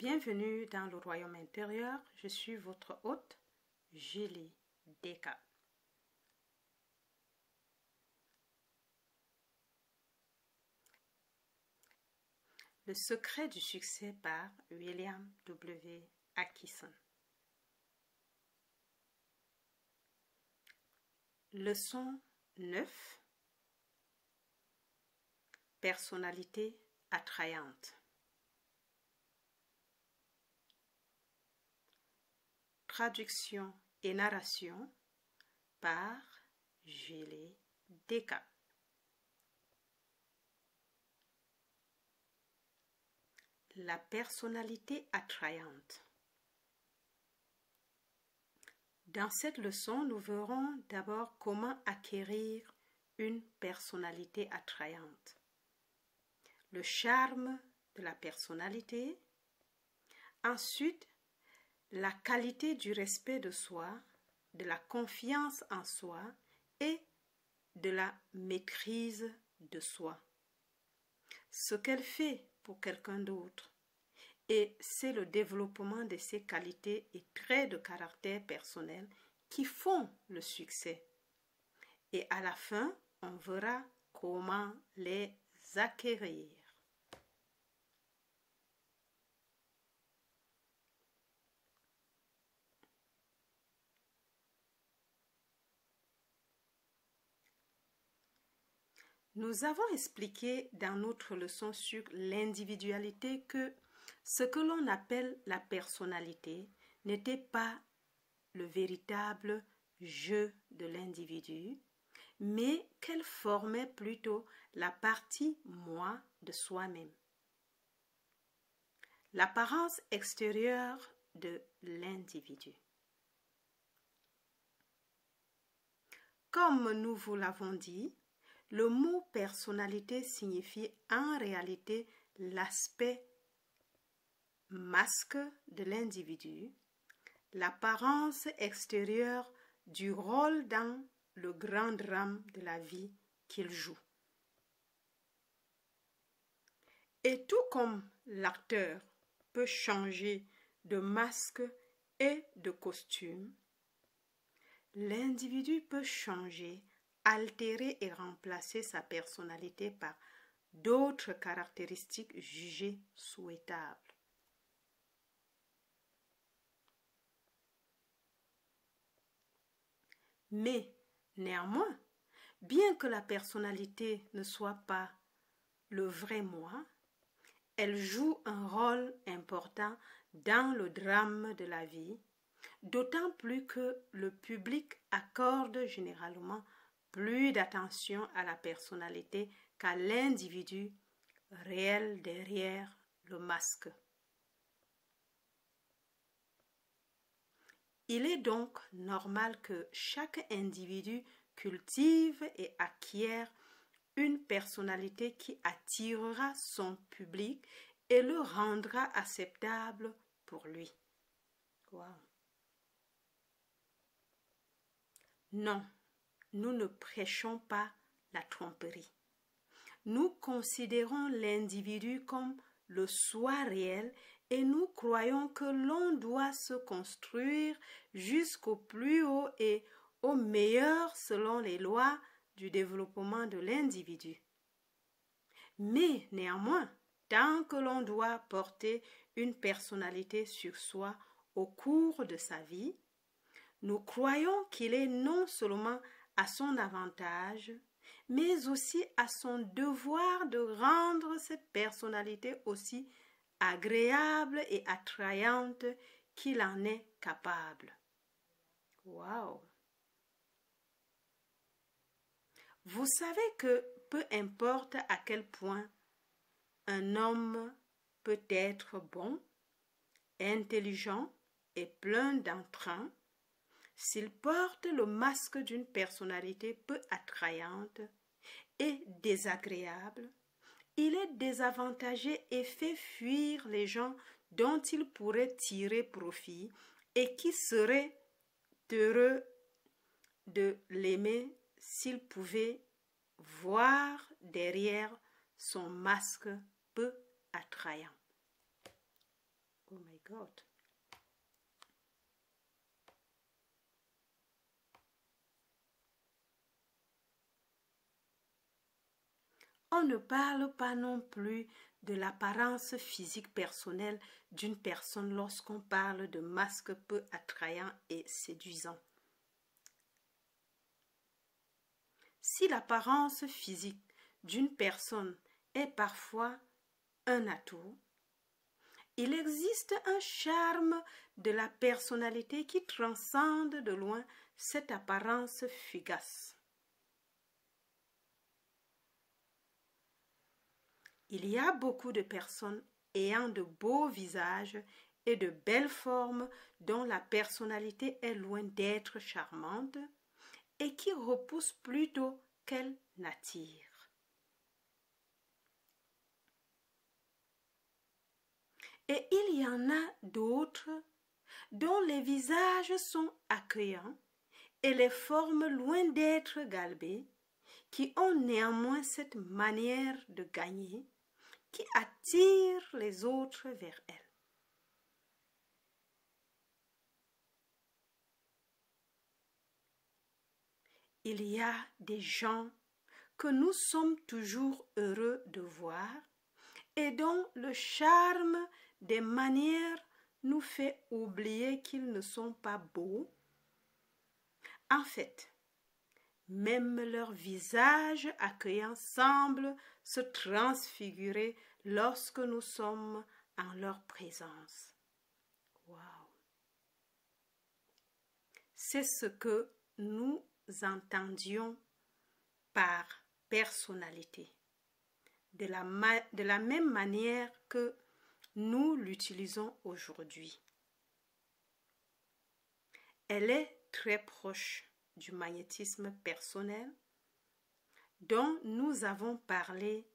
Bienvenue dans le royaume intérieur, je suis votre hôte, Julie Deka. Le secret du succès par William W. Atkinson. Leçon 9. Personnalité attrayante. Traduction et narration par Julie Deka. La personnalité attrayante. Dans cette leçon, nous verrons d'abord comment acquérir une personnalité attrayante, le charme de la personnalité, ensuite la qualité du respect de soi, de la confiance en soi et de la maîtrise de soi. Ce qu'elle fait pour quelqu'un d'autre. Et c'est le développement de ces qualités et traits de caractère personnel qui font le succès. Et à la fin, on verra comment les acquérir. Nous avons expliqué dans notre leçon sur l'individualité que ce que l'on appelle la personnalité n'était pas le véritable jeu de l'individu, mais qu'elle formait plutôt la partie moi de soi-même. L'apparence extérieure de l'individu. Comme nous vous l'avons dit, le mot personnalité signifie en réalité l'aspect masque de l'individu, l'apparence extérieure du rôle dans le grand drame de la vie qu'il joue. Et tout comme l'acteur peut changer de masque et de costume, l'individu peut changer, altérer et remplacer sa personnalité par d'autres caractéristiques jugées souhaitables. Mais, néanmoins, bien que la personnalité ne soit pas le vrai moi, elle joue un rôle important dans le drame de la vie, d'autant plus que le public accorde généralement plus d'attention à la personnalité qu'à l'individu réel derrière le masque. Il est donc normal que chaque individu cultive et acquiert une personnalité qui attirera son public et le rendra acceptable pour lui. Wow. Non, nous ne prêchons pas la tromperie. Nous considérons l'individu comme le soi réel et nous croyons que l'on doit se construire jusqu'au plus haut et au meilleur selon les lois du développement de l'individu. Mais néanmoins, tant que l'on doit porter une personnalité sur soi au cours de sa vie, nous croyons qu'il est non seulement à son avantage, mais aussi à son devoir de rendre cette personnalité aussi agréable et attrayante qu'il en est capable. Wow! Vous savez que peu importe à quel point un homme peut être bon, intelligent et plein d'entrain, s'il porte le masque d'une personnalité peu attrayante et désagréable, il est désavantagé et fait fuir les gens dont il pourrait tirer profit et qui seraient heureux de l'aimer s'il pouvait voir derrière son masque peu attrayant. Oh my God. On ne parle pas non plus de l'apparence physique personnelle d'une personne lorsqu'on parle de masques peu attrayants et séduisants. Si l'apparence physique d'une personne est parfois un atout, il existe un charme de la personnalité qui transcende de loin cette apparence fugace. Il y a beaucoup de personnes ayant de beaux visages et de belles formes dont la personnalité est loin d'être charmante et qui repoussent plutôt qu'elle n'attire. Et il y en a d'autres dont les visages sont accueillants et les formes loin d'être galbées, qui ont néanmoins cette manière de gagner qui attire les autres vers elles. Il y a des gens que nous sommes toujours heureux de voir et dont le charme des manières nous fait oublier qu'ils ne sont pas beaux. En fait, même leur visage accueillant semble se transfigurer lorsque nous sommes en leur présence. Wow! C'est ce que nous entendions par personnalité, de la même manière que nous l'utilisons aujourd'hui. Elle est très proche du magnétisme personnel dont nous avons parlé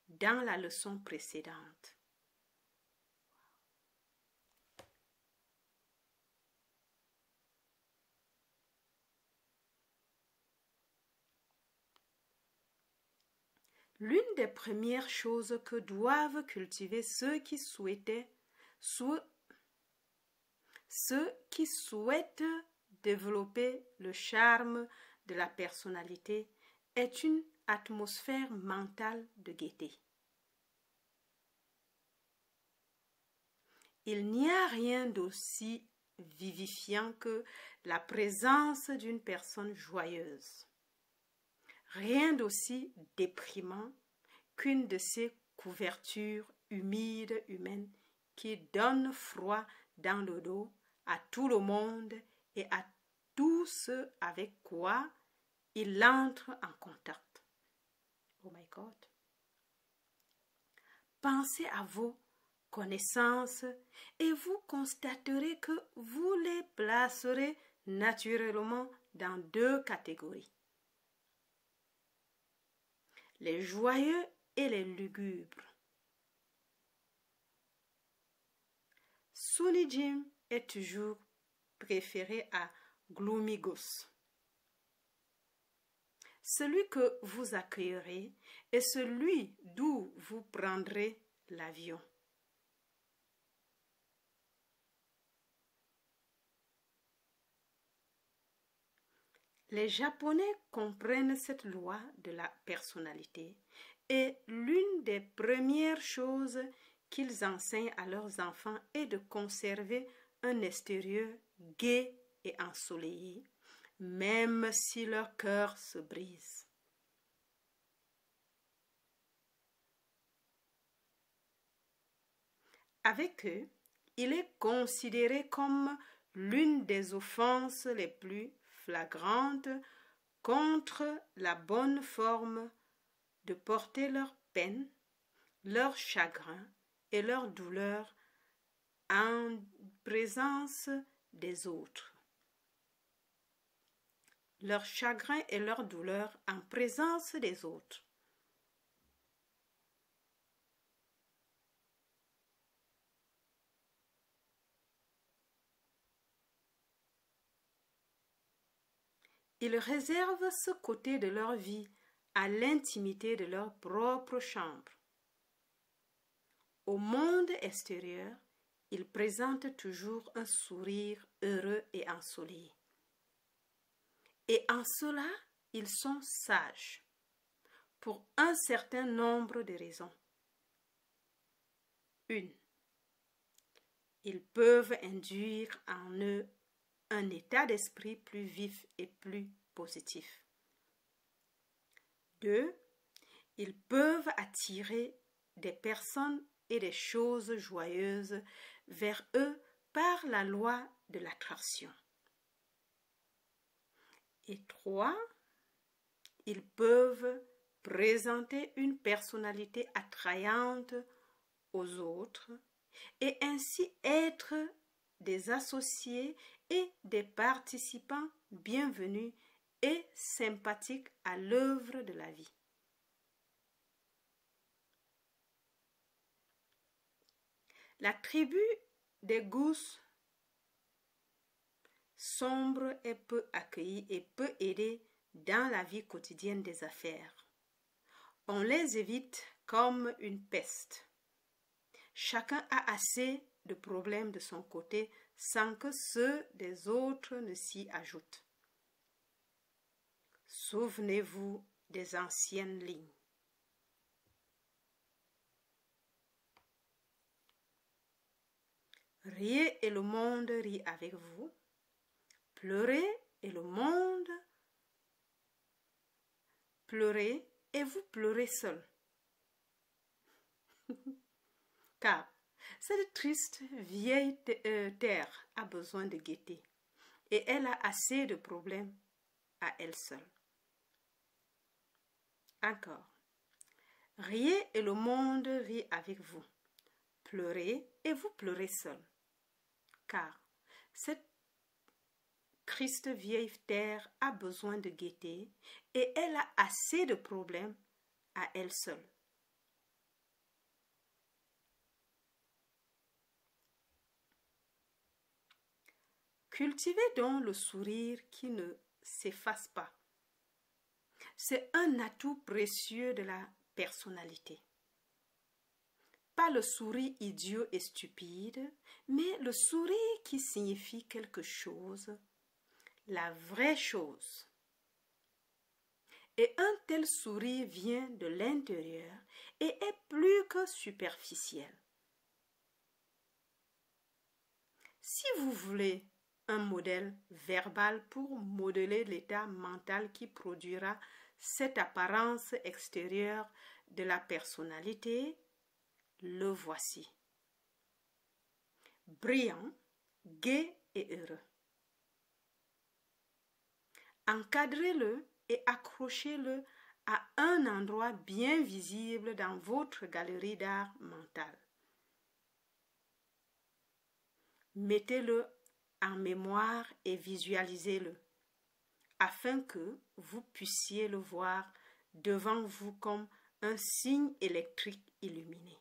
dans la leçon précédente. L'une des premières choses que doivent cultiver ceux qui souhaitent développer le charme de la personnalité est une atmosphère mentale de gaieté. Il n'y a rien d'aussi vivifiant que la présence d'une personne joyeuse. Rien d'aussi déprimant qu'une de ces couvertures humides humaines qui donnent froid dans le dos à tout le monde et à tous ceux avec quoi il entre en contact. Oh my God. Pensez à vos connaissances et vous constaterez que vous les placerez naturellement dans deux catégories. Les joyeux et les lugubres. Sunny Jim est toujours préféré à Gloomy Goose. Celui que vous accueillerez est celui d'où vous prendrez l'avion. Les Japonais comprennent cette loi de la personnalité et l'une des premières choses qu'ils enseignent à leurs enfants est de conserver un extérieur gai et ensoleillé, même si leur cœur se brise. Avec eux, il est considéré comme l'une des offenses les plus flagrantes contre la bonne forme de porter leur peine, leur chagrin et leur douleur en présence des autres. Leur chagrin et leur douleur en présence des autres. Ils réservent ce côté de leur vie à l'intimité de leur propre chambre. Au monde extérieur, ils présentent toujours un sourire heureux et ensoleillé. Et en cela, ils sont sages, pour un certain nombre de raisons. 1. Ils peuvent induire en eux un état d'esprit plus vif et plus positif. 2. Ils peuvent attirer des personnes et des choses joyeuses vers eux par la loi de l'attraction. Et 3. Ils peuvent présenter une personnalité attrayante aux autres et ainsi être des associés et des participants bienvenus et sympathiques à l'œuvre de la vie. La tribu des gousses sombre et peu accueillie et peu aidée dans la vie quotidienne des affaires. On les évite comme une peste. Chacun a assez de problèmes de son côté sans que ceux des autres ne s'y ajoutent. Souvenez-vous des anciennes lignes. Riez et le monde rit avec vous. Pleurez et le monde pleurez et vous pleurez seul. Car cette triste vieille terre a besoin de gaieté et elle a assez de problèmes à elle seule. Encore. Riez et le monde rit avec vous. Pleurez et vous pleurez seul. Car cette triste vieille terre a besoin de gaieté et elle a assez de problèmes à elle seule. Cultivez donc le sourire qui ne s'efface pas. C'est un atout précieux de la personnalité. Pas le sourire idiot et stupide, mais le sourire qui signifie quelque chose, la vraie chose. Et un tel sourire vient de l'intérieur et est plus que superficiel. Si vous voulez un modèle verbal pour modeler l'état mental qui produira cette apparence extérieure de la personnalité, le voici. Brillant, gai et heureux. Encadrez-le et accrochez-le à un endroit bien visible dans votre galerie d'art mental. Mettez-le en mémoire et visualisez-le, afin que vous puissiez le voir devant vous comme un signe électrique illuminé.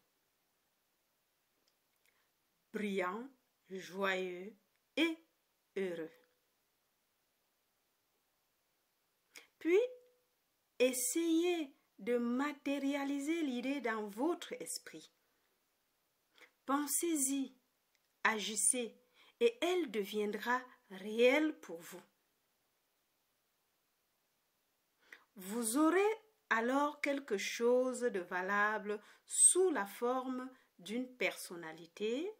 Brillant, joyeux et heureux. Puis, essayez de matérialiser l'idée dans votre esprit. Pensez-y, agissez, et elle deviendra réelle pour vous. Vous aurez alors quelque chose de valable sous la forme d'une personnalité.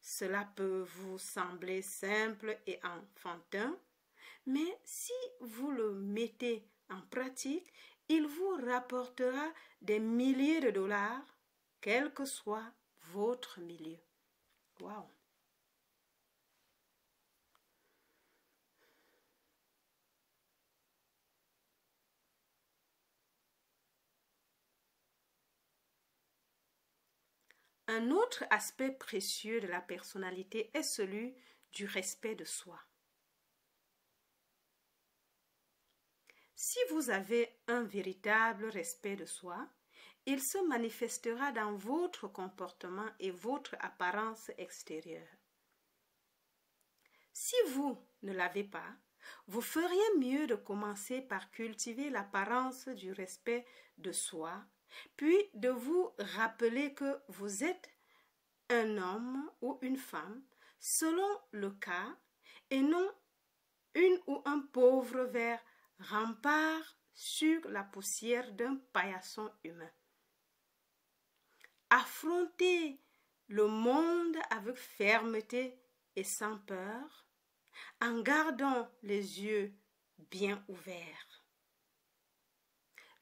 Cela peut vous sembler simple et enfantin, mais si vous le mettez en pratique, il vous rapportera des milliers de dollars, quel que soit votre milieu. Wow! Un autre aspect précieux de la personnalité est celui du respect de soi. Si vous avez un véritable respect de soi, il se manifestera dans votre comportement et votre apparence extérieure. Si vous ne l'avez pas, vous feriez mieux de commencer par cultiver l'apparence du respect de soi, puis de vous rappeler que vous êtes un homme ou une femme, selon le cas, et non une ou un pauvre ver rempart sur la poussière d'un paillasson humain. Affronter le monde avec fermeté et sans peur, en gardant les yeux bien ouverts.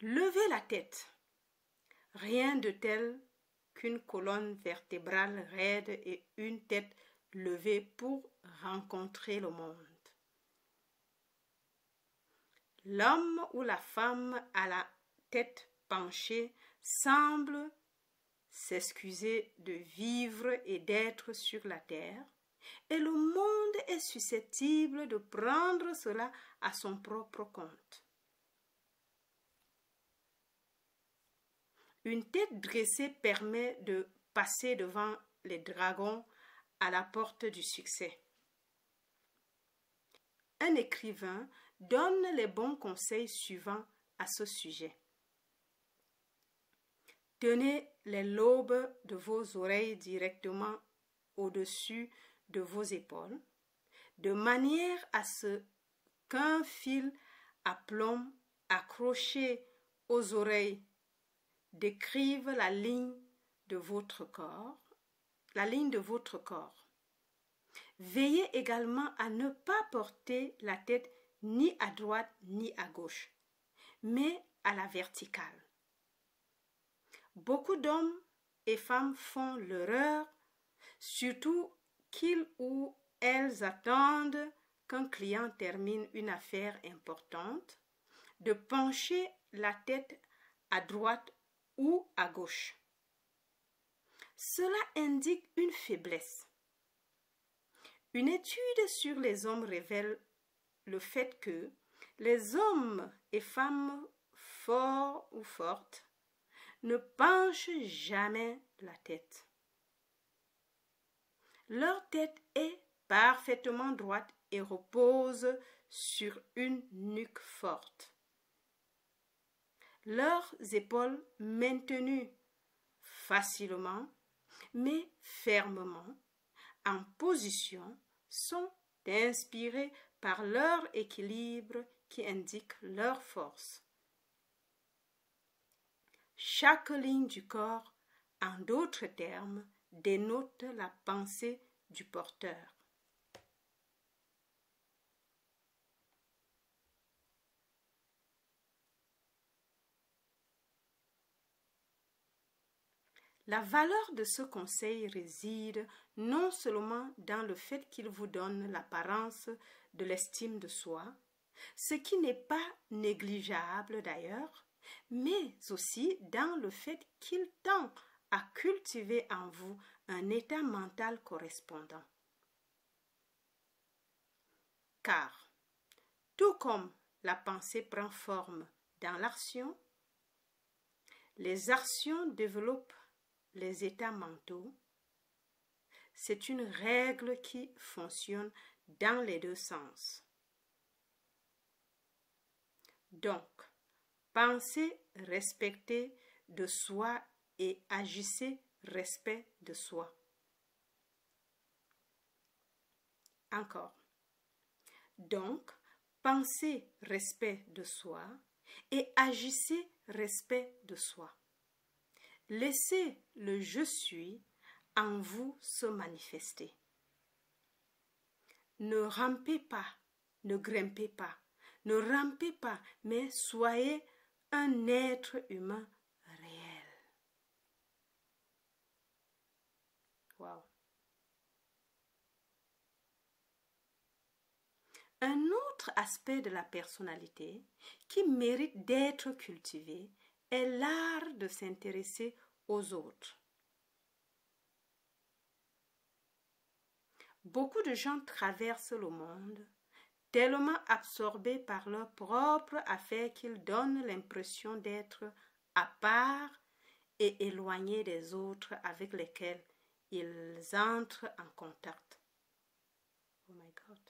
Levez la tête, rien de tel qu'une colonne vertébrale raide et une tête levée pour rencontrer le monde. L'homme ou la femme à la tête penchée semble s'excuser de vivre et d'être sur la terre, et le monde est susceptible de prendre cela à son propre compte. Une tête dressée permet de passer devant les dragons à la porte du succès. Un écrivain donne les bons conseils suivants à ce sujet. Tenez les lobes de vos oreilles directement au-dessus de vos épaules, de manière à ce qu'un fil à plomb accroché aux oreilles décrive la ligne de votre corps. Veillez également à ne pas porter la tête ni à droite ni à gauche, mais à la verticale. Beaucoup d'hommes et femmes font l'erreur, surtout qu'ils ou elles attendent qu'un client termine une affaire importante, de pencher la tête à droite ou à gauche. Cela indique une faiblesse. Une étude sur les hommes révèle le fait que les hommes et femmes forts ou fortes ne penchent jamais la tête. Leur tête est parfaitement droite et repose sur une nuque forte. Leurs épaules maintenues facilement mais fermement en position sont inspirées par leur équilibre qui indique leur force. Chaque ligne du corps, en d'autres termes, dénote la pensée du porteur. La valeur de ce conseil réside non seulement dans le fait qu'il vous donne l'apparence de l'estime de soi, ce qui n'est pas négligeable d'ailleurs, mais aussi dans le fait qu'il tend à cultiver en vous un état mental correspondant. Car, tout comme la pensée prend forme dans l'action, les actions développent les états mentaux. C'est une règle qui fonctionne dans les deux sens. Donc, pensez respecter de soi et agissez respect de soi. Encore. Donc, pensez respect de soi et agissez respect de soi. Laissez le « je suis » en vous se manifester. Ne rampez pas, ne grimpez pas, ne rampez pas, mais soyez un être humain réel. Wow. Un autre aspect de la personnalité qui mérite d'être cultivé est l'art de s'intéresser aux autres. Beaucoup de gens traversent le monde tellement absorbés par leurs propres affaires qu'ils donnent l'impression d'être à part et éloignés des autres avec lesquels ils entrent en contact. Oh my God.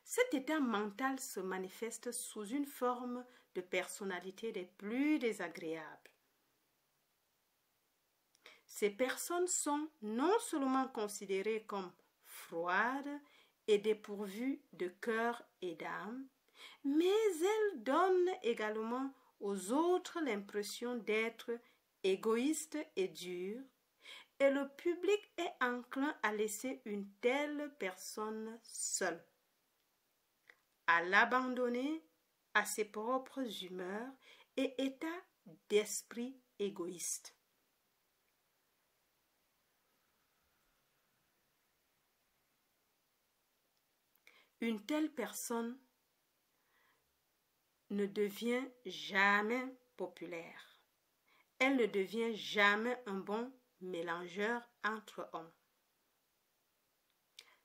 Cet état mental se manifeste sous une forme de personnalité des plus désagréables. Ces personnes sont non seulement considérées comme froides et dépourvues de cœur et d'âme, mais elles donnent également aux autres l'impression d'être égoïstes et dures, et le public est enclin à laisser une telle personne seule, à l'abandonner à ses propres humeurs et états d'esprit égoïste. Une telle personne ne devient jamais populaire. Elle ne devient jamais un bon mélangeur entre hommes.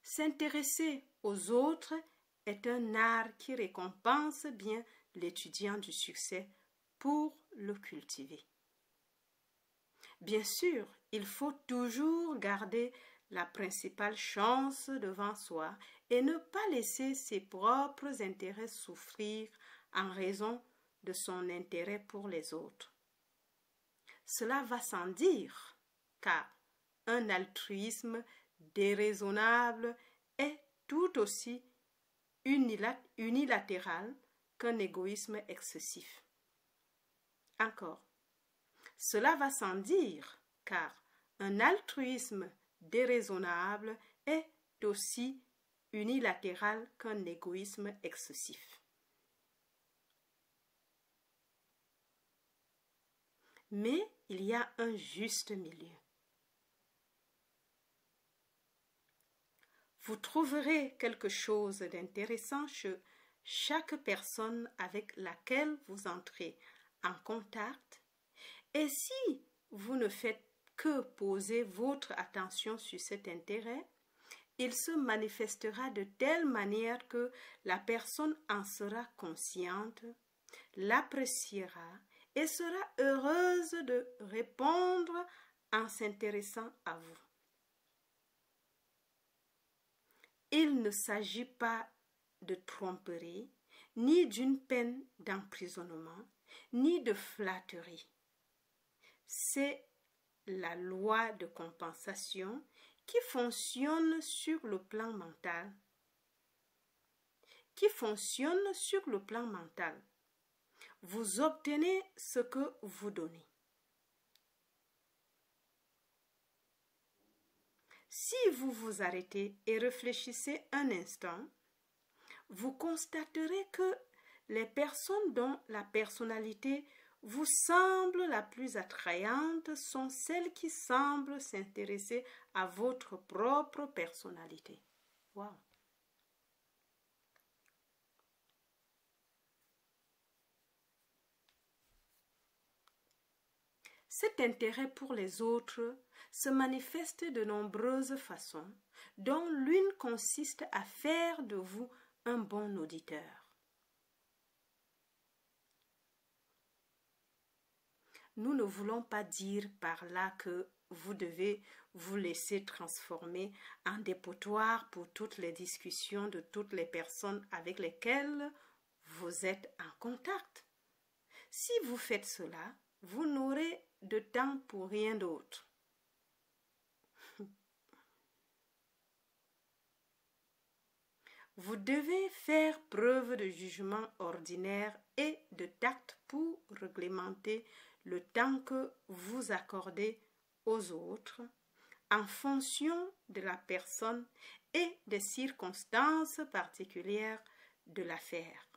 S'intéresser aux autres est un art qui récompense bien l'étudiant du succès pour le cultiver. Bien sûr, il faut toujours garder la principale chance devant soi et ne pas laisser ses propres intérêts souffrir en raison de son intérêt pour les autres. Cela va sans dire, car un altruisme déraisonnable est tout aussi unilatéral qu'un égoïsme excessif. Encore, cela va sans dire, car un altruisme déraisonnable est aussi unilatéral qu'un égoïsme excessif. Mais il y a un juste milieu. Vous trouverez quelque chose d'intéressant chez chaque personne avec laquelle vous entrez en contact, et si vous ne faites que poser votre attention sur cet intérêt, il se manifestera de telle manière que la personne en sera consciente, l'appréciera et sera heureuse de répondre en s'intéressant à vous. Il ne s'agit pas de tromperie, ni d'une peine d'emprisonnement, ni de flatterie. C'est la loi de compensation qui fonctionne sur le plan mental. Vous obtenez ce que vous donnez. Si vous vous arrêtez et réfléchissez un instant, vous constaterez que les personnes dont la personnalité vous semble la plus attrayante sont celles qui semblent s'intéresser à votre propre personnalité. Wow. Cet intérêt pour les autres se manifeste de nombreuses façons, dont l'une consiste à faire de vous un bon auditeur. Nous ne voulons pas dire par là que vous devez vous laisser transformer en dépotoir pour toutes les discussions de toutes les personnes avec lesquelles vous êtes en contact. Si vous faites cela, vous n'aurez de temps pour rien d'autre. Vous devez faire preuve de jugement ordinaire et de tact pour réglementer le temps que vous accordez aux autres en fonction de la personne et des circonstances particulières de l'affaire.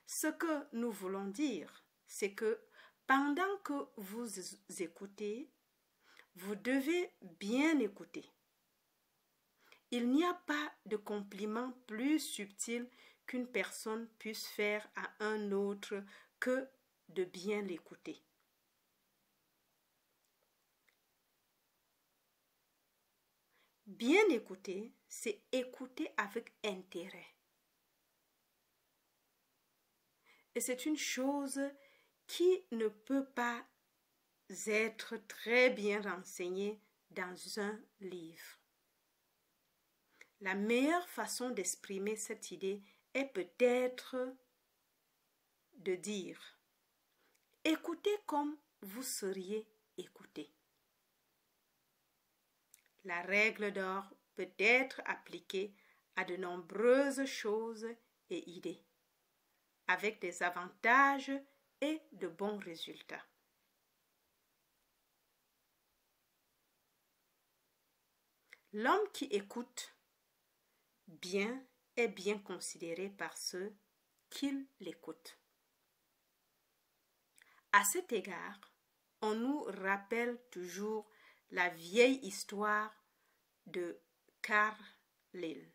Ce que nous voulons dire, c'est que pendant que vous écoutez, vous devez bien écouter. Il n'y a pas de compliment plus subtil qu'une personne puisse faire à un autre que de bien l'écouter. Bien écouter, c'est écouter avec intérêt. Et c'est une chose qui ne peut pas être très bien renseignée dans un livre. La meilleure façon d'exprimer cette idée est peut-être de dire « Écoutez comme vous seriez écouté. La règle d'or peut être appliquée à de nombreuses choses et idées, avec des avantages et de bons résultats. L'homme qui écoute bien est bien considéré par ceux qui l'écoutent. À cet égard, on nous rappelle toujours la vieille histoire de Carlyle,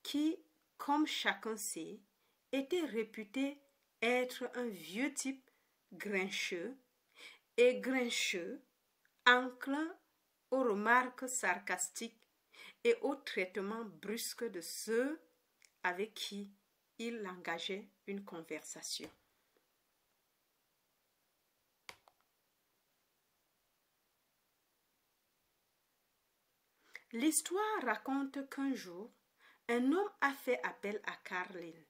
qui, comme chacun sait, était réputé être un vieux type grincheux, enclin aux remarques sarcastiques et au traitement brusque de ceux avec qui il engageait une conversation. L'histoire raconte qu'un jour, un homme a fait appel à Carlyle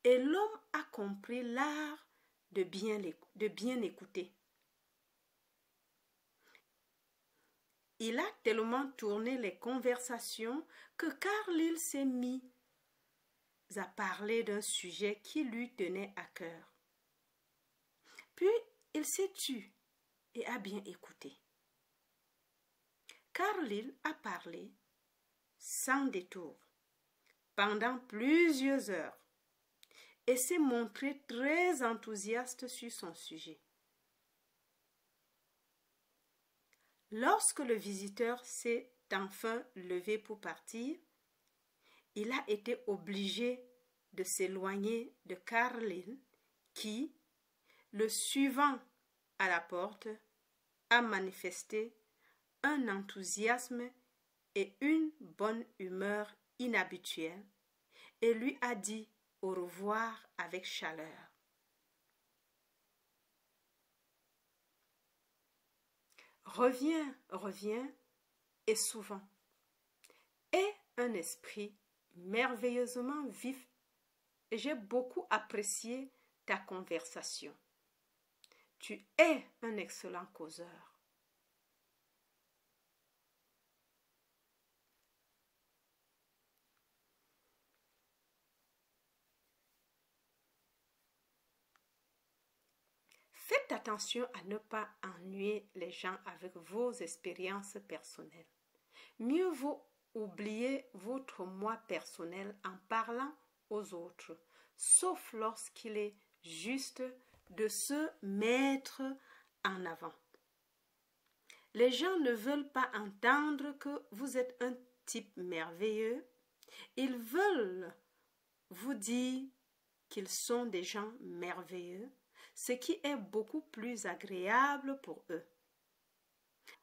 et l'homme a compris l'art de bien écouter. Il a tellement tourné les conversations que Carlyle s'est mis à parler d'un sujet qui lui tenait à cœur. Puis il s'est tu et a bien écouté. Carlyle a parlé sans détour pendant plusieurs heures et s'est montré très enthousiaste sur son sujet. Lorsque le visiteur s'est enfin levé pour partir, il a été obligé de s'éloigner de Carlyle qui, le suivant à la porte, a manifesté un enthousiasme et une bonne humeur inhabituelle et lui a dit au revoir avec chaleur. Reviens et souvent. Aie un esprit merveilleusement vif et j'ai beaucoup apprécié ta conversation. Tu es un excellent causeur. Faites attention à ne pas ennuyer les gens avec vos expériences personnelles. Mieux vaut oublier votre moi personnel en parlant aux autres, sauf lorsqu'il est juste de se mettre en avant. Les gens ne veulent pas entendre que vous êtes un type merveilleux. Ils veulent vous dire qu'ils sont des gens merveilleux, ce qui est beaucoup plus agréable pour eux.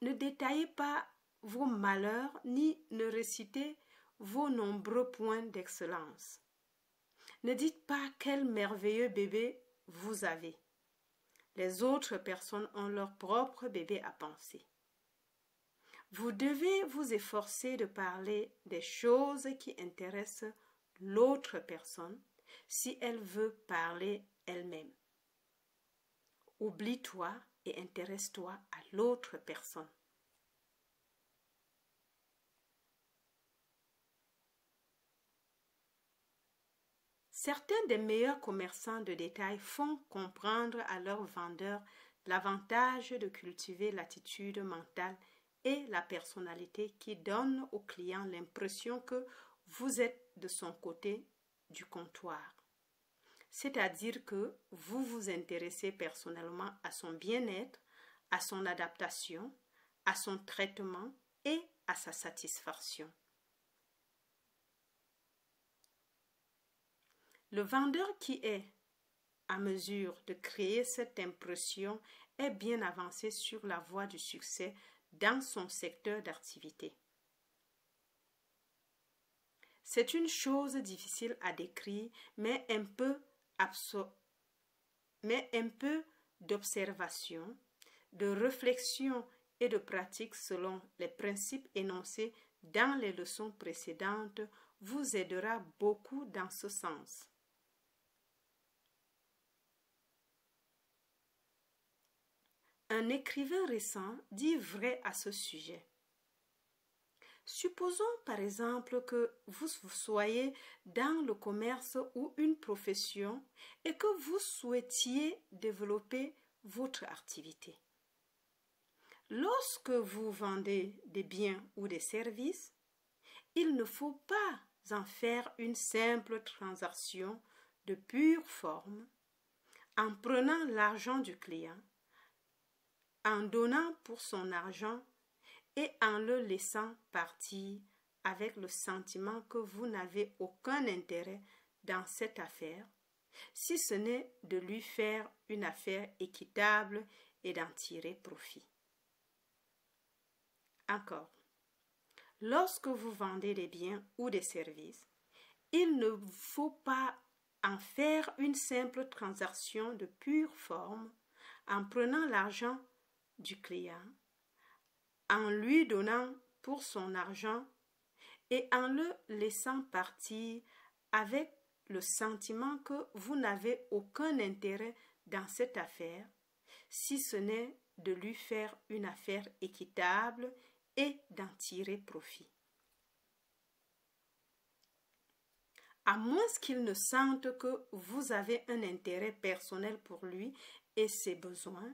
Ne détaillez pas vos malheurs ni ne récitez vos nombreux points d'excellence. Ne dites pas quel merveilleux bébé vous avez. Les autres personnes ont leur propre bébé à penser. Vous devez vous efforcer de parler des choses qui intéressent l'autre personne si elle veut parler elle-même. Oublie-toi et intéresse-toi à l'autre personne. Certains des meilleurs commerçants de détail font comprendre à leurs vendeurs l'avantage de cultiver l'attitude mentale et la personnalité qui donne au client l'impression que vous êtes de son côté du comptoir. C'est-à-dire que vous vous intéressez personnellement à son bien-être, à son adaptation, à son traitement et à sa satisfaction. Le vendeur qui est à mesure de créer cette impression est bien avancé sur la voie du succès dans son secteur d'activité. C'est une chose difficile à décrire, mais un peu d'observation, de réflexion et de pratique selon les principes énoncés dans les leçons précédentes vous aidera beaucoup dans ce sens. Un écrivain récent dit vrai à ce sujet. Supposons par exemple que vous soyez dans le commerce ou une profession et que vous souhaitiez développer votre activité. Lorsque vous vendez des biens ou des services, il ne faut pas en faire une simple transaction de pure forme en prenant l'argent du client, en donnant pour son argent et en le laissant partir avec le sentiment que vous n'avez aucun intérêt dans cette affaire, si ce n'est de lui faire une affaire équitable et d'en tirer profit. Encore, lorsque vous vendez des biens ou des services, il ne faut pas en faire une simple transaction de pure forme en prenant l'argent du client, en lui donnant pour son argent et en le laissant partir avec le sentiment que vous n'avez aucun intérêt dans cette affaire, si ce n'est de lui faire une affaire équitable et d'en tirer profit. À moins qu'il ne sente que vous avez un intérêt personnel pour lui et ses besoins,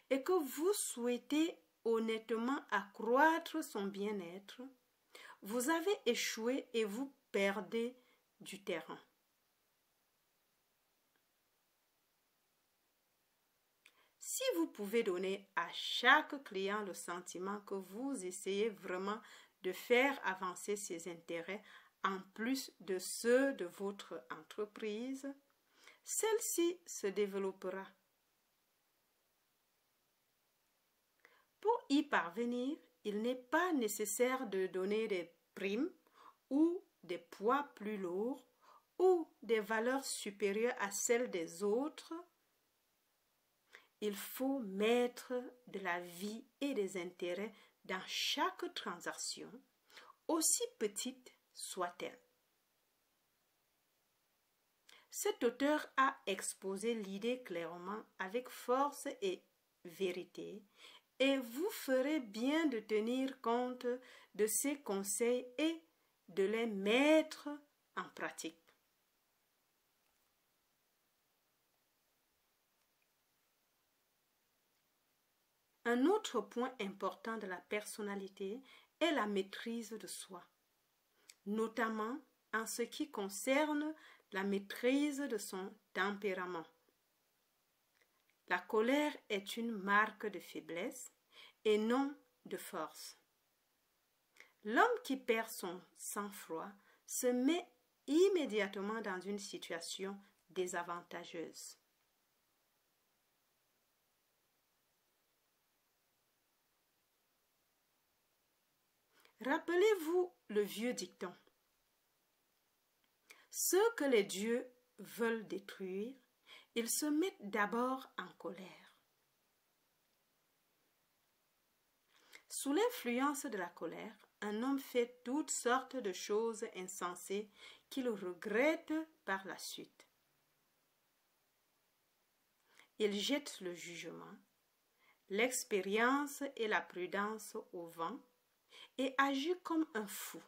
et que vous souhaitez honnêtement accroître son bien-être, vous avez échoué et vous perdez du terrain. Si vous pouvez donner à chaque client le sentiment que vous essayez vraiment de faire avancer ses intérêts en plus de ceux de votre entreprise, celle-ci se développera. Pour y parvenir, il n'est pas nécessaire de donner des primes ou des poids plus lourds ou des valeurs supérieures à celles des autres. Il faut mettre de la vie et des intérêts dans chaque transaction, aussi petite soit-elle. Cet auteur a exposé l'idée clairement avec force et vérité, et vous ferez bien de tenir compte de ces conseils et de les mettre en pratique. Un autre point important de la personnalité est la maîtrise de soi, notamment en ce qui concerne la maîtrise de son tempérament. La colère est une marque de faiblesse et non de force. L'homme qui perd son sang-froid se met immédiatement dans une situation désavantageuse. Rappelez-vous le vieux dicton. Ceux que les dieux veulent détruire, ils se mettent d'abord en colère. Sous l'influence de la colère, un homme fait toutes sortes de choses insensées qu'il regrette par la suite. Il jette le jugement, l'expérience et la prudence au vent et agit comme un fou.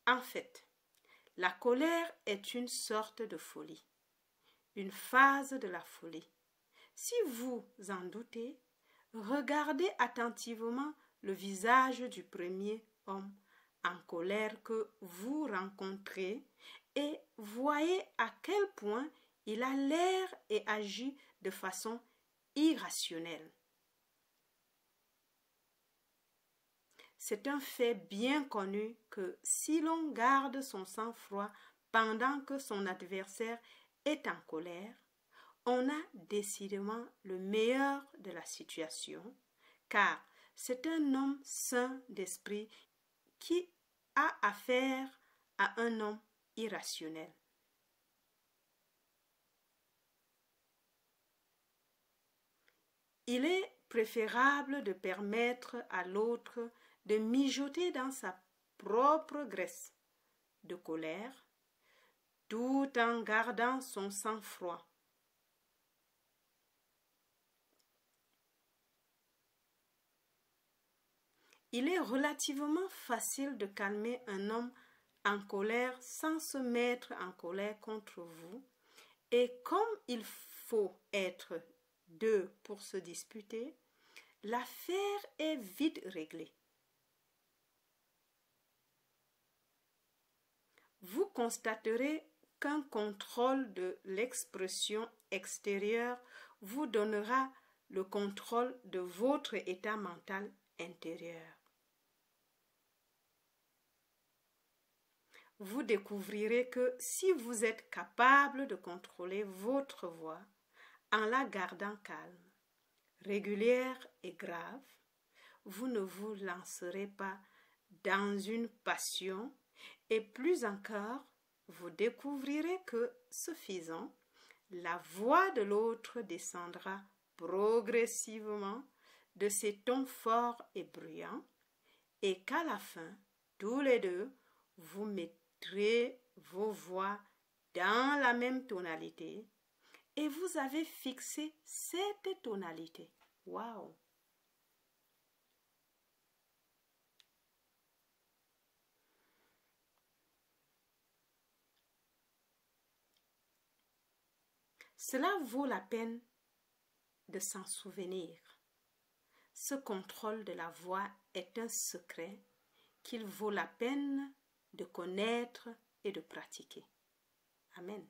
En fait, la colère est une sorte de folie, une phase de la folie. Si vous en doutez, regardez attentivement le visage du premier homme en colère que vous rencontrez et voyez à quel point il a l'air et agit de façon irrationnelle. C'est un fait bien connu que si l'on garde son sang-froid pendant que son adversaire est en colère, on a décidément le meilleur de la situation, car c'est un homme sain d'esprit qui a affaire à un homme irrationnel. Il est préférable de permettre à l'autre de mijoter dans sa propre graisse de colère, tout en gardant son sang-froid. Il est relativement facile de calmer un homme en colère sans se mettre en colère contre vous. Et comme il faut être deux pour se disputer, l'affaire est vite réglée. Vous constaterez qu'un contrôle de l'expression extérieure vous donnera le contrôle de votre état mental intérieur. Vous découvrirez que si vous êtes capable de contrôler votre voix en la gardant calme, régulière et grave, vous ne vous lancerez pas dans une passion et plus encore, vous découvrirez que, ce faisant, la voix de l'autre descendra progressivement de ses tons forts et bruyants et qu'à la fin, tous les deux, vous mettrez vos voix dans la même tonalité et vous avez fixé cette tonalité. Waouh! Cela vaut la peine de s'en souvenir. Ce contrôle de la voix est un secret qu'il vaut la peine de connaître et de pratiquer. Amen.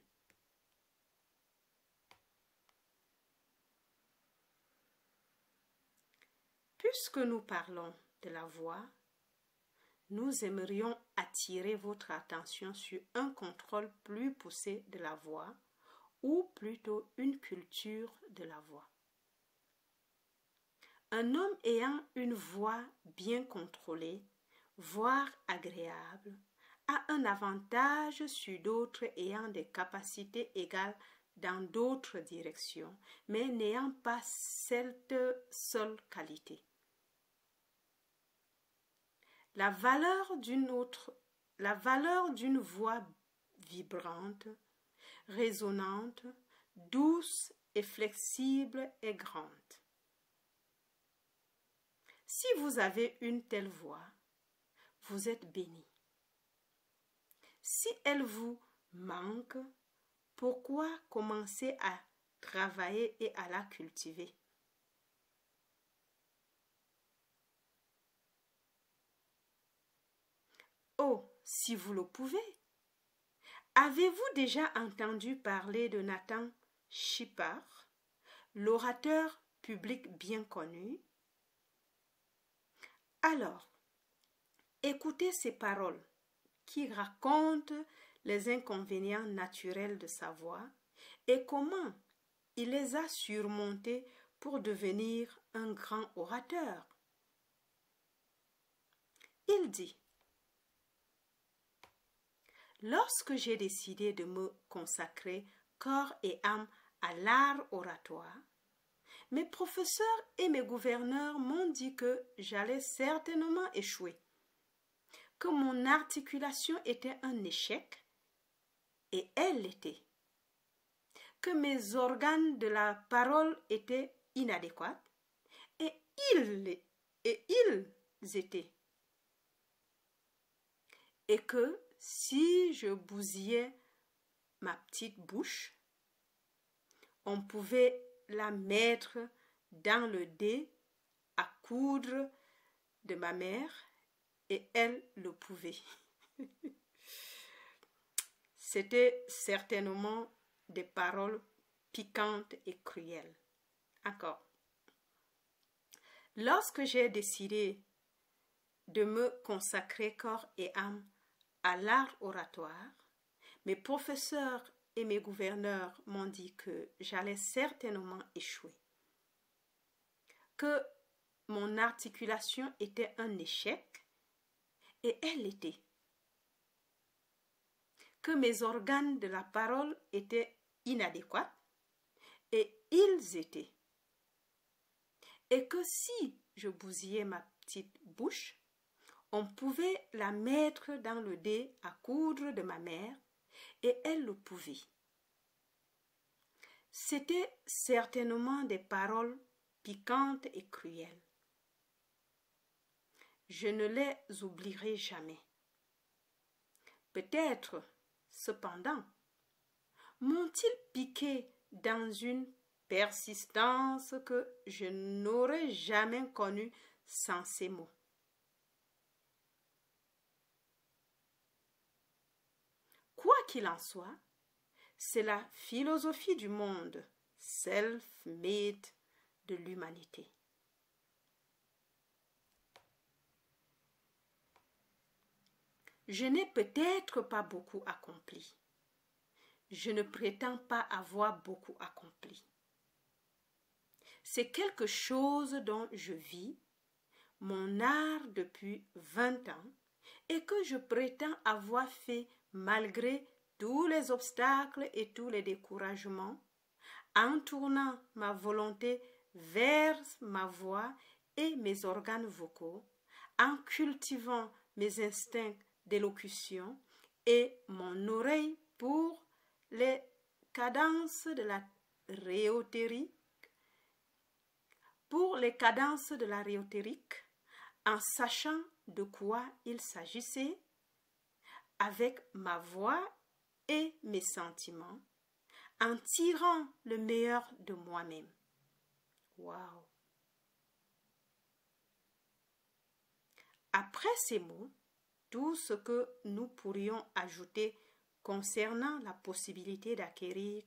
Puisque nous parlons de la voix, nous aimerions attirer votre attention sur un contrôle plus poussé de la voix, ou plutôt une culture de la voix. Un homme ayant une voix bien contrôlée, voire agréable, a un avantage sur d'autres ayant des capacités égales dans d'autres directions, mais n'ayant pas cette seule qualité. La valeur d'une voix vibrante, résonante, douce et flexible est grande. Si vous avez une telle voix, vous êtes béni. Si elle vous manque, pourquoi commencer à travailler et à la cultiver? Oh, si vous le pouvez! Avez-vous déjà entendu parler de Nathan Shepard, l'orateur public bien connu? Alors, écoutez ces paroles qui racontent les inconvénients naturels de sa voix et comment il les a surmontés pour devenir un grand orateur. Il dit: lorsque j'ai décidé de me consacrer corps et âme à l'art oratoire, mes professeurs et mes gouverneurs m'ont dit que j'allais certainement échouer, que mon articulation était un échec, et elle l'était, que mes organes de la parole étaient inadéquats, et ils étaient, et que si je bousillais ma petite bouche, on pouvait la mettre dans le dé à coudre de ma mère et elle le pouvait. C'était certainement des paroles piquantes et cruelles. Encore. Lorsque j'ai décidé de me consacrer corps et âme à l'art oratoire, mes professeurs et mes gouverneurs m'ont dit que j'allais certainement échouer, que mon articulation était un échec, et elle l'était, que mes organes de la parole étaient inadéquats, et ils étaient, et que si je bousillais ma petite bouche, on pouvait la mettre dans le dé à coudre de ma mère, et elle le pouvait. C'étaient certainement des paroles piquantes et cruelles. je ne les oublierai jamais. Peut-être, cependant, m'ont-ils piqué dans une persistance que je n'aurais jamais connue sans ces mots. Quoi qu'il en soit, c'est la philosophie du monde, self-made, de l'humanité. Je n'ai peut-être pas beaucoup accompli. Je ne prétends pas avoir beaucoup accompli. C'est quelque chose dont je vis, mon art depuis 20 ans, et que je prétends avoir fait malgré tous les obstacles et tous les découragements, en tournant ma volonté vers ma voix et mes organes vocaux, en cultivant mes instincts d'élocution et mon oreille pour les cadences de la rhéotérique, en sachant de quoi il s'agissait, avec ma voix et mes sentiments, en tirant le meilleur de moi-même. Waouh! Après ces mots, tout ce que nous pourrions ajouter concernant la possibilité d'acquérir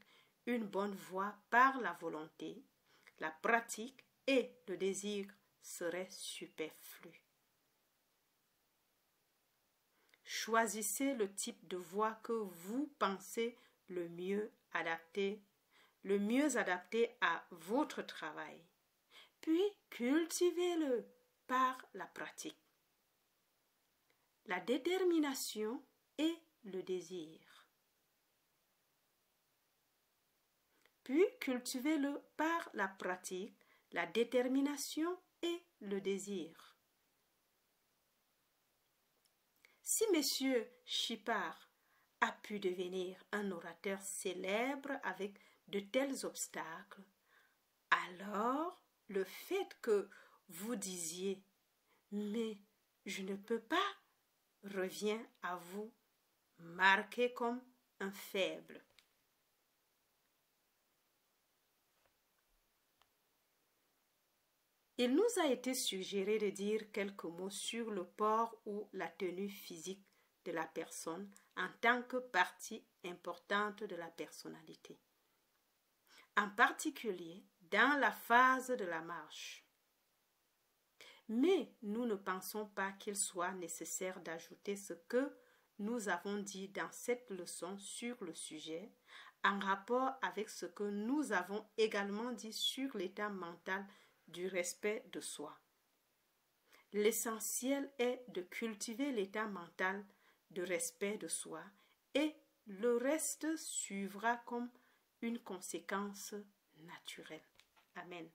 une bonne voix par la volonté, la pratique et le désir serait superflu. Choisissez le type de voix que vous pensez le mieux adapté à votre travail, puis cultivez-le par la pratique, la détermination et le désir. Puis cultivez-le par la pratique, la détermination et le désir. Si M. Chipard a pu devenir un orateur célèbre avec de tels obstacles, alors le fait que vous disiez « mais je ne peux pas » revient à vous marquer comme un faible. Il nous a été suggéré de dire quelques mots sur le port ou la tenue physique de la personne en tant que partie importante de la personnalité, en particulier dans la phase de la marche. Mais nous ne pensons pas qu'il soit nécessaire d'ajouter ce que nous avons dit dans cette leçon sur le sujet, en rapport avec ce que nous avons également dit sur l'état mental du respect de soi. L'essentiel est de cultiver l'état mental de respect de soi et le reste suivra comme une conséquence naturelle. Amen.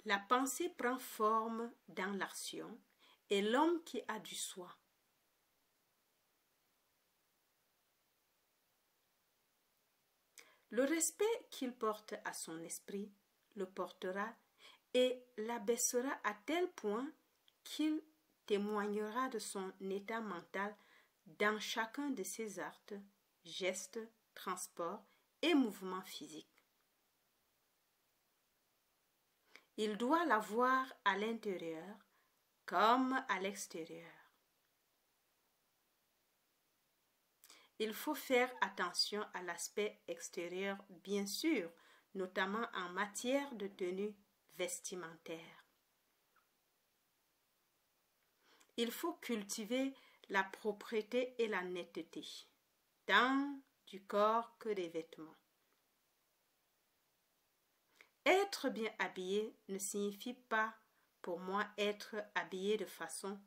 La pensée prend forme dans l'action et l'homme qui a du soi. Le respect qu'il porte à son esprit le portera et l'abaissera à tel point qu'il témoignera de son état mental dans chacun de ses actes, gestes, transports et mouvements physiques. Il doit l'avoir à l'intérieur comme à l'extérieur. Il faut faire attention à l'aspect extérieur, bien sûr, notamment en matière de tenue vestimentaire. Il faut cultiver la propreté et la netteté, tant du corps que des vêtements. Être bien habillé ne signifie pas, pour moi, être habillé de façon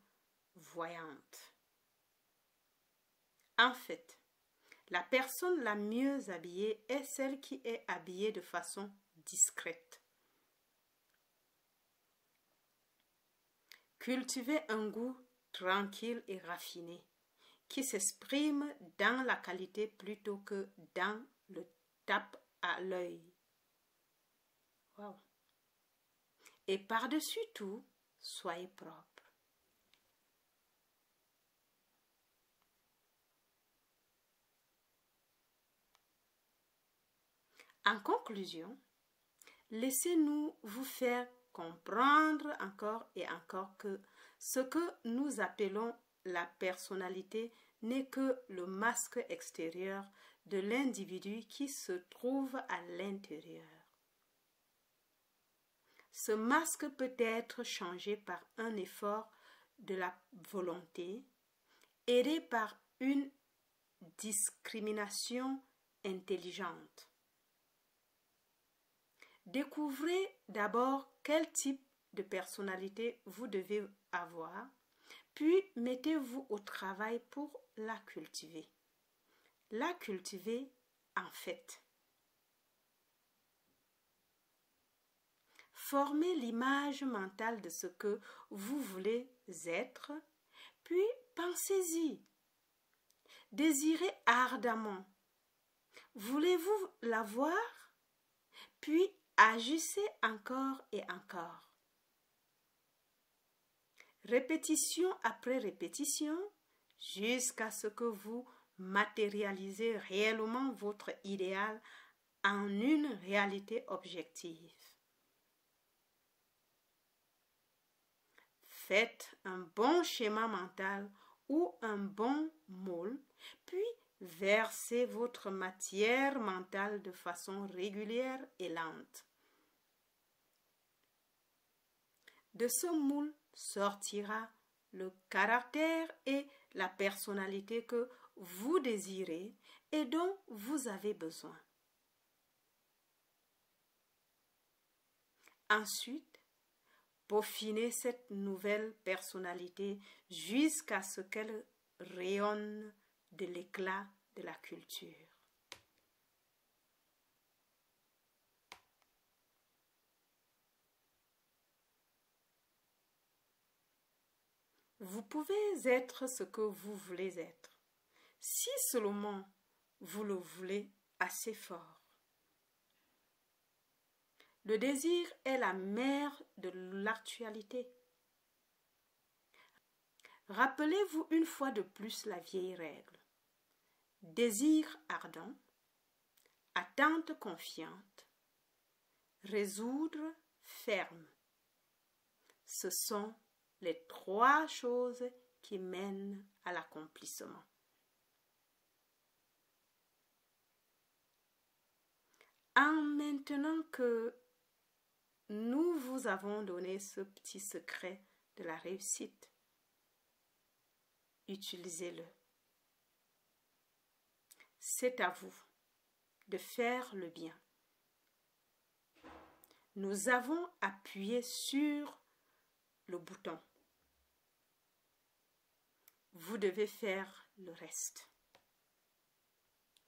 voyante. En fait, la personne la mieux habillée est celle qui est habillée de façon discrète. Cultivez un goût tranquille et raffiné, qui s'exprime dans la qualité plutôt que dans le tape à l'œil. Wow. Et par-dessus tout, soyez propre. En conclusion, laissez-nous vous faire comprendre encore et encore que ce que nous appelons la personnalité n'est que le masque extérieur de l'individu qui se trouve à l'intérieur. Ce masque peut être changé par un effort de la volonté, aidé par une discrimination intelligente. Découvrez d'abord quel type de personnalité vous devez avoir, puis mettez-vous au travail pour la cultiver. La cultiver en fait. Formez l'image mentale de ce que vous voulez être, puis pensez-y. Désirez ardemment. Voulez-vous l'avoir? Puis agissez encore et encore. Répétition après répétition, jusqu'à ce que vous matérialisez réellement votre idéal en une réalité objective. Faites un bon schéma mental ou un bon moule, puis versez votre matière mentale de façon régulière et lente. De ce moule sortira le caractère et la personnalité que vous désirez et dont vous avez besoin. Ensuite, peaufinez cette nouvelle personnalité jusqu'à ce qu'elle rayonne de l'éclat de la culture. Vous pouvez être ce que vous voulez être, si seulement vous le voulez assez fort. Le désir est la mère de l'actualité. Rappelez-vous une fois de plus la vieille règle. Désir ardent, attente confiante, résoudre ferme. Ce sont les trois choses qui mènent à l'accomplissement. Maintenant que nous vous avons donné ce petit secret de la réussite, utilisez-le. C'est à vous de faire le bien. Nous avons appuyé sur le bouton. Vous devez faire le reste.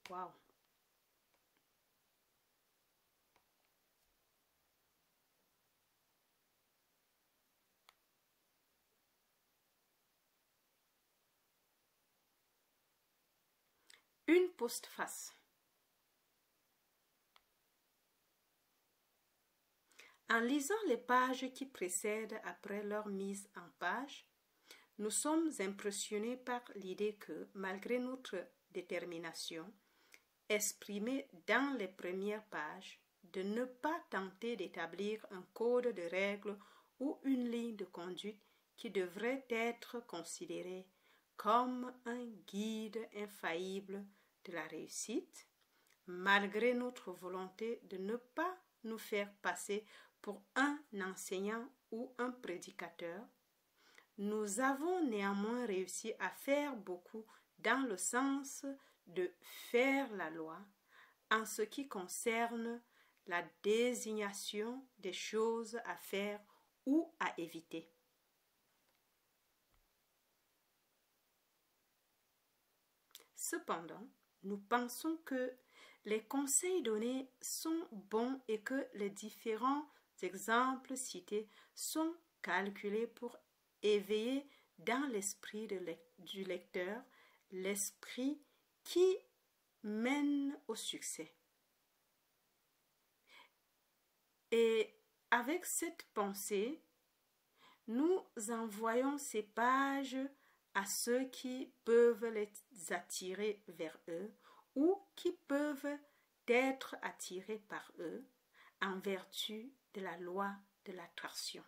Waouh! Une postface. En lisant les pages qui précèdent après leur mise en page, nous sommes impressionnés par l'idée que, malgré notre détermination, exprimée dans les premières pages, de ne pas tenter d'établir un code de règles ou une ligne de conduite qui devrait être considérée comme un guide infaillible de la réussite, malgré notre volonté de ne pas nous faire passer pour un enseignant ou un prédicateur, nous avons néanmoins réussi à faire beaucoup dans le sens de faire la loi en ce qui concerne la désignation des choses à faire ou à éviter. Cependant, nous pensons que les conseils donnés sont bons et que les différents exemples cités sont calculés pour éveiller dans l'esprit du lecteur l'esprit qui mène au succès. Et avec cette pensée, nous envoyons ces pages à ceux qui peuvent les attirer vers eux ou qui peuvent être attirés par eux en vertu de la loi de l'attraction.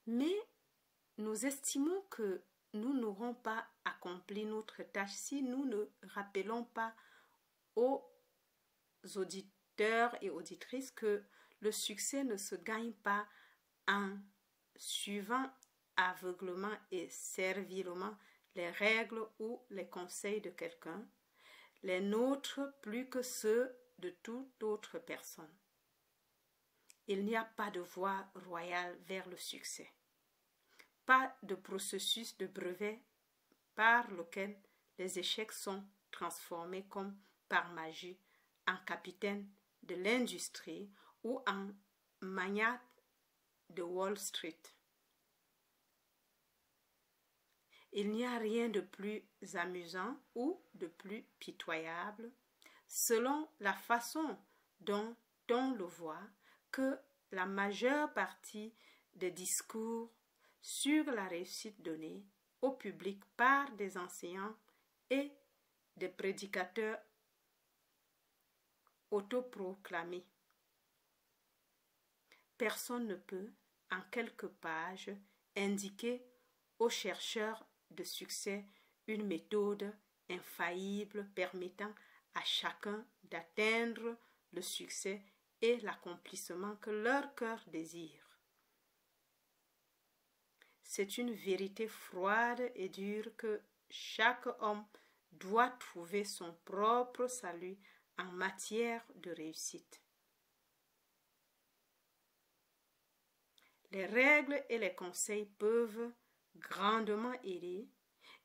Mais nous estimons que nous n'aurons pas accompli notre tâche si nous ne rappelons pas aux auditeurs et auditrices que le succès ne se gagne pas en suivant aveuglement et servilement les règles ou les conseils de quelqu'un, les nôtres plus que ceux de toute autre personne. Il n'y a pas de voie royale vers le succès, pas de processus de brevet par lequel les échecs sont transformés comme par magie en capitaine de l'industrie ou en magnate de Wall Street. Il n'y a rien de plus amusant ou de plus pitoyable, selon la façon dont on le voit, que la majeure partie des discours sur la réussite donnée au public par des enseignants et des prédicateurs autoproclamés. Personne ne peut, en quelques pages, indiquer aux chercheurs de succès une méthode infaillible permettant à chacun d'atteindre le succès et l'accomplissement que leur cœur désire. C'est une vérité froide et dure que chaque homme doit trouver son propre salut en matière de réussite. Les règles et les conseils peuvent grandement aider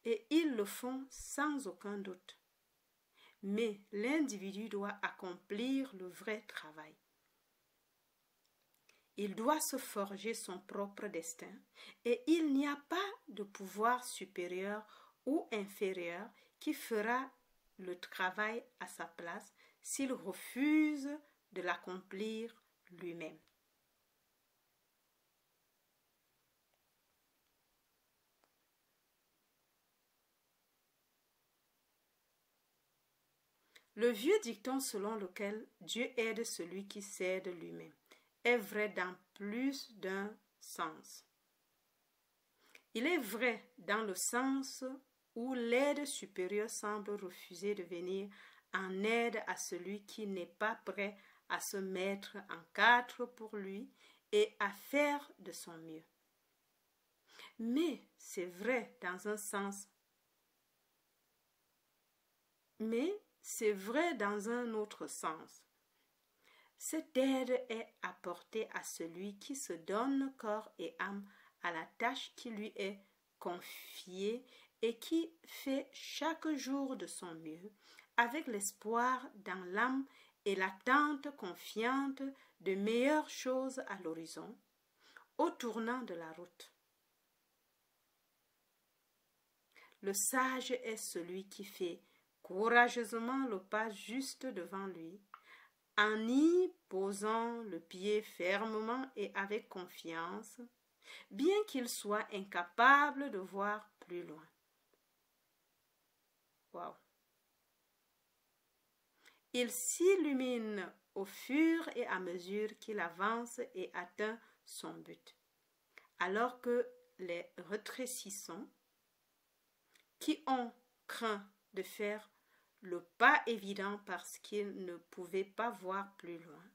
et ils le font sans aucun doute. Mais l'individu doit accomplir le vrai travail. Il doit se forger son propre destin et il n'y a pas de pouvoir supérieur ou inférieur qui fera le travail à sa place s'il refuse de l'accomplir lui-même. Le vieux dicton selon lequel Dieu aide celui qui s'aide lui-même est vrai dans plus d'un sens. Il est vrai dans le sens où l'aide supérieure semble refuser de venir en aide à celui qui n'est pas prêt à se mettre en quatre pour lui et à faire de son mieux. Mais c'est vrai dans un sens. Mais c'est vrai dans un autre sens. Cette aide est apportée à celui qui se donne corps et âme à la tâche qui lui est confiée et qui fait chaque jour de son mieux, avec l'espoir dans l'âme et l'attente confiante de meilleures choses à l'horizon, au tournant de la route. Le sage est celui qui fait courageusement le pas juste devant lui, en y posant le pied fermement et avec confiance, bien qu'il soit incapable de voir plus loin. Wow. Il s'illumine au fur et à mesure qu'il avance et atteint son but, alors que les rétrécissants, qui ont craint de faire le pas évident parce qu'ils ne pouvaient pas voir plus loin,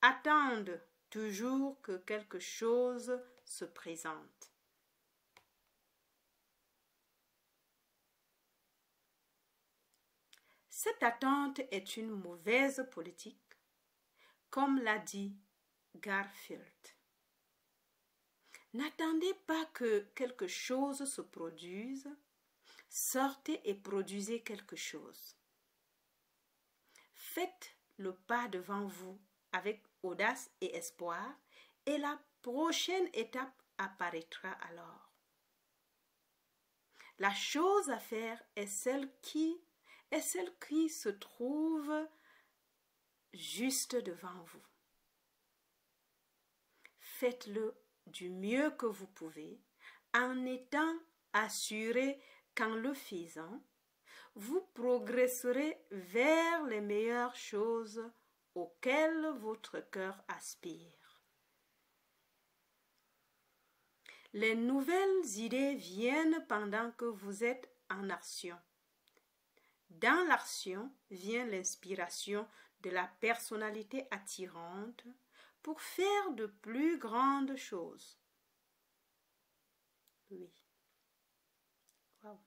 attendent toujours que quelque chose se présente. Cette attente est une mauvaise politique, comme l'a dit Garfield. N'attendez pas que quelque chose se produise, sortez et produisez quelque chose. Faites le pas devant vous avec audace et espoir, et la prochaine étape apparaîtra alors. La chose à faire est celle qui se trouve juste devant vous. Faites-le du mieux que vous pouvez, en étant assuré qu'en le faisant, vous progresserez vers les meilleures choses auxquelles votre cœur aspire. Les nouvelles idées viennent pendant que vous êtes en action. Dans l'action vient l'inspiration de la personnalité attirante pour faire de plus grandes choses. Oui. Wow.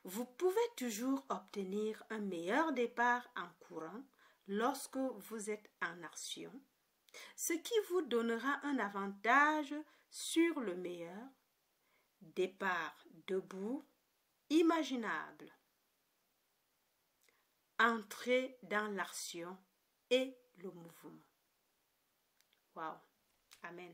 Vous pouvez toujours obtenir un meilleur départ en courant lorsque vous êtes en action, ce qui vous donnera un avantage sur le meilleur départ debout imaginable. Entrez dans l'action et le mouvement. Wow. Amen.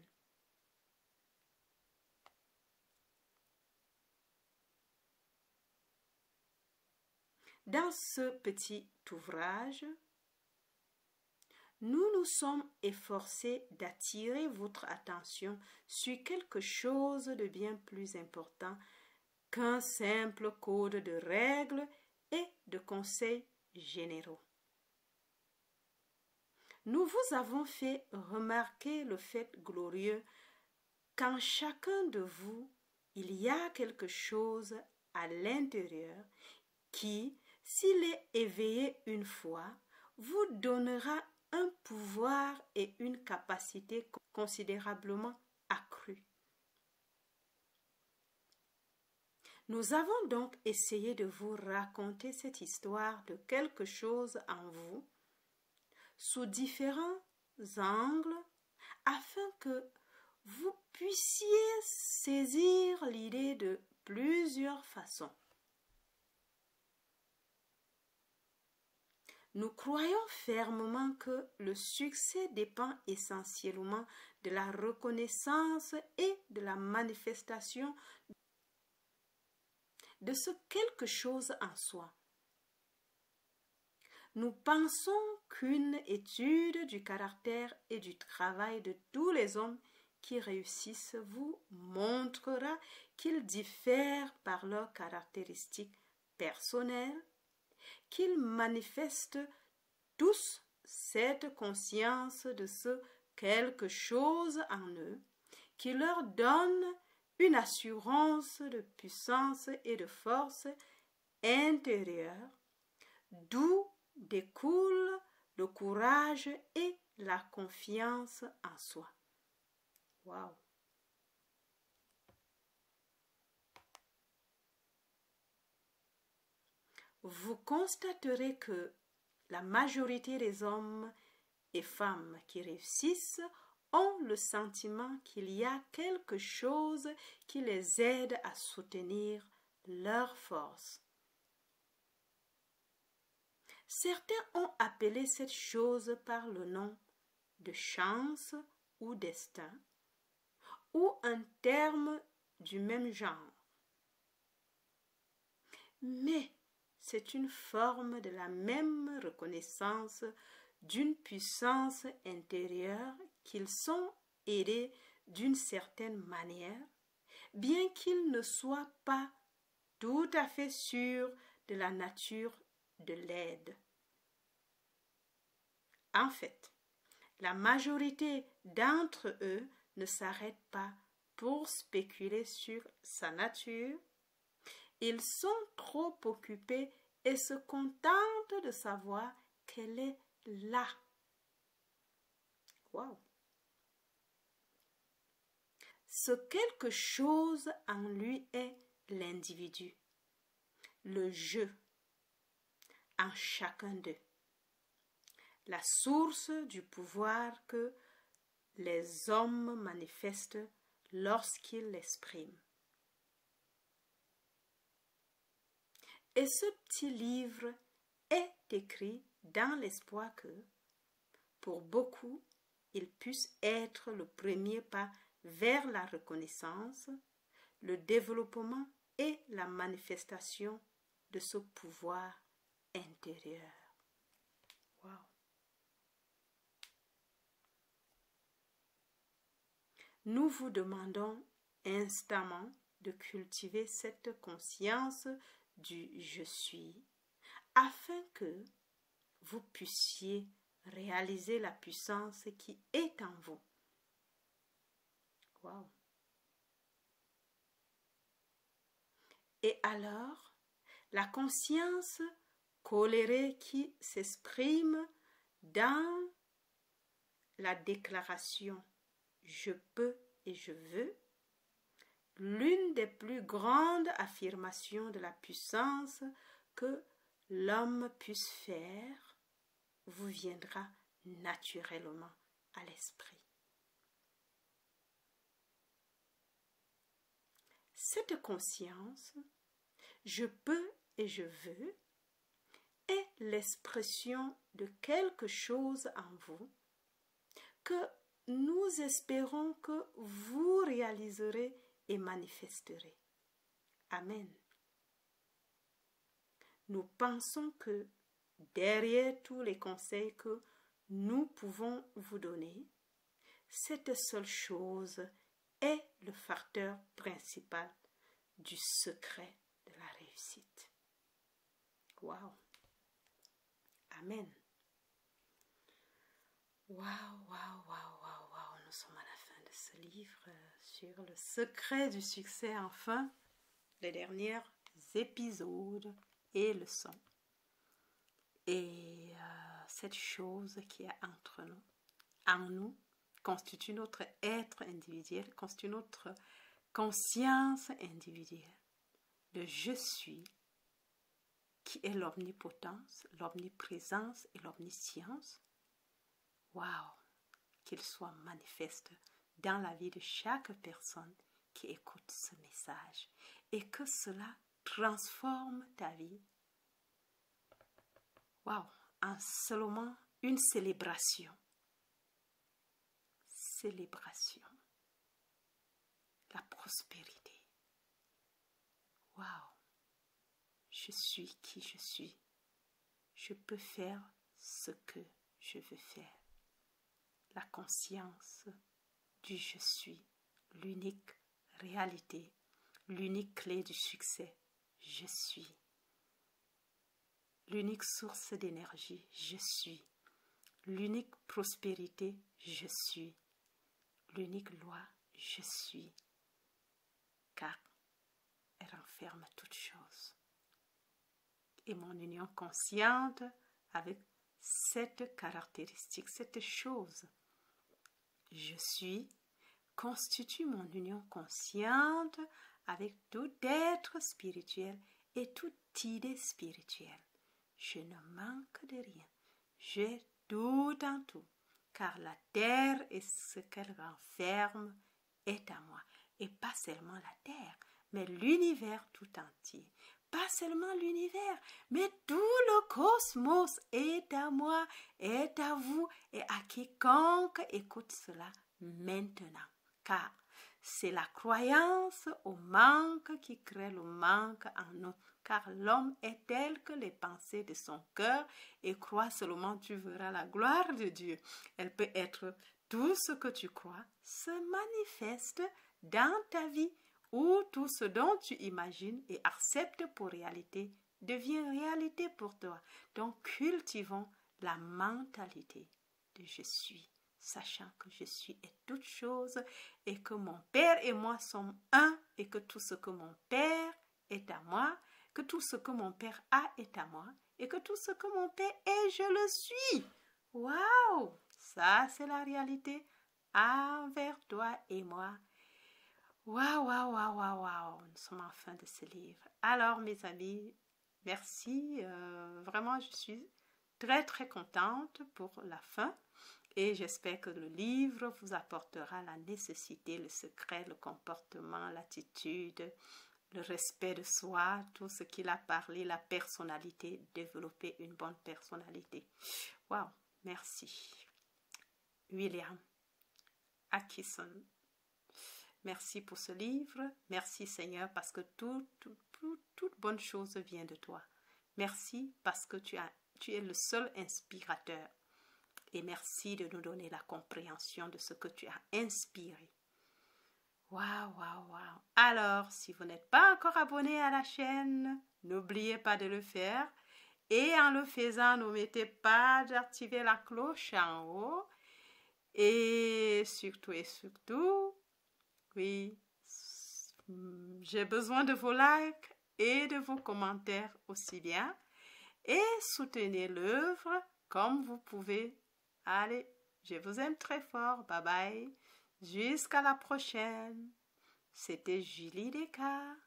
Dans ce petit ouvrage, nous nous sommes efforcés d'attirer votre attention sur quelque chose de bien plus important qu'un simple code de règles et de conseils généraux. Nous vous avons fait remarquer le fait glorieux qu'en chacun de vous, il y a quelque chose à l'intérieur qui, s'il est éveillé une fois, vous donnera un pouvoir et une capacité considérablement accrue. Nous avons donc essayé de vous raconter cette histoire de quelque chose en vous sous différents angles afin que vous puissiez saisir l'idée de plusieurs façons. Nous croyons fermement que le succès dépend essentiellement de la reconnaissance et de la manifestation de ce quelque chose en soi. Nous pensons qu'une étude du caractère et du travail de tous les hommes qui réussissent vous montrera qu'ils diffèrent par leurs caractéristiques personnelles, qu'ils manifestent tous cette conscience de ce quelque chose en eux qui leur donne une assurance de puissance et de force intérieure, d'où découle le courage et la confiance en soi. Wow! Vous constaterez que la majorité des hommes et femmes qui réussissent ont le sentiment qu'il y a quelque chose qui les aide à soutenir leur force. Certains ont appelé cette chose par le nom de chance ou destin, ou un terme du même genre. Mais c'est une forme de la même reconnaissance d'une puissance intérieure qu'ils sont aidés d'une certaine manière, bien qu'ils ne soient pas tout à fait sûrs de la nature de l'aide. En fait, la majorité d'entre eux ne s'arrêtent pas pour spéculer sur sa nature. Ils sont trop occupés et se contentent de savoir qu'elle est là. Wow. Ce quelque chose en lui est l'individu, le je en chacun d'eux, la source du pouvoir que les hommes manifestent lorsqu'ils l'expriment. Et ce petit livre est écrit dans l'espoir que, pour beaucoup, il puisse être le premier pas vers la reconnaissance, le développement et la manifestation de ce pouvoir intérieur. Wow. Nous vous demandons instamment de cultiver cette conscience du « je suis » afin que vous puissiez réaliser la puissance qui est en vous. Wow. Et alors, la conscience colérée qui s'exprime dans la déclaration « je peux et je veux », l'une des plus grandes affirmations de la puissance que l'homme puisse faire, vous viendra naturellement à l'esprit. Cette conscience, je peux et je veux, est l'expression de quelque chose en vous que nous espérons que vous réaliserez et manifesterez. Amen. Nous pensons que derrière tous les conseils que nous pouvons vous donner, cette seule chose est le facteur principal du secret de la réussite. Wow. Amen. Wow, wow, wow, wow, wow. Nous sommes à la fin de ce livre sur le secret du succès. Enfin, les derniers épisodes et leçons. Et cette chose qui est entre nous, en nous, constitue notre être individuel, constitue notre conscience individuelle. Le je suis, qui est l'omnipotence, l'omniprésence et l'omniscience. Waouh! Qu'il soit manifeste dans la vie de chaque personne qui écoute ce message et que cela transforme ta vie. Waouh! En seulement une célébration. Célébration. La prospérité. Waouh! Je suis qui je suis. Je peux faire ce que je veux faire. La conscience du je suis, l'unique réalité, l'unique clé du succès, je suis. L'unique source d'énergie, je suis. L'unique prospérité, je suis. L'unique loi, je suis. Car elle renferme toutes choses. Et mon union consciente avec cette caractéristique, cette chose, je suis, constitue mon union consciente avec tout être spirituel et toute idée spirituelle. Je ne manque de rien. J'ai tout en tout, car la terre et ce qu'elle renferme est à moi. Et pas seulement la terre, mais l'univers tout entier. Pas seulement l'univers, mais tout le cosmos est à moi, est à vous et à quiconque écoute cela maintenant. Car c'est la croyance au manque qui crée le manque en nous. Car l'homme est tel que les pensées de son cœur et crois seulement tu verras la gloire de Dieu. Elle peut être tout ce que tu crois se manifeste dans ta vie où tout ce dont tu imagines et acceptes pour réalité devient réalité pour toi. Donc cultivons la mentalité de je suis, sachant que je suis est toute chose et que mon Père et moi sommes un et que tout ce que mon Père est à moi, que tout ce que mon Père a est à moi et que tout ce que mon Père est, je le suis. Waouh! Ça, c'est la réalité envers toi et moi. Waouh, waouh, waouh, waouh, waouh. Nous sommes en fin de ce livre. Alors, mes amis, merci. Vraiment, je suis très, très contente pour la fin. Et j'espère que le livre vous apportera la nécessité, le secret, le comportement, l'attitude, le respect de soi, tout ce qu'il a parlé, la personnalité, développer une bonne personnalité. Waouh, merci. William Atkinson. Merci pour ce livre. Merci Seigneur parce que toute bonne chose vient de toi. Merci parce que tu es le seul inspirateur. Et merci de nous donner la compréhension de ce que tu as inspiré. Waouh, waouh, waouh. Alors, si vous n'êtes pas encore abonné à la chaîne, n'oubliez pas de le faire. Et en le faisant, n'omettez pas d'activer la cloche en haut. Et surtout, oui, j'ai besoin de vos likes et de vos commentaires aussi bien. Et soutenez l'œuvre comme vous pouvez. Allez, je vous aime très fort. Bye bye. Jusqu'à la prochaine. C'était Julie Descartes.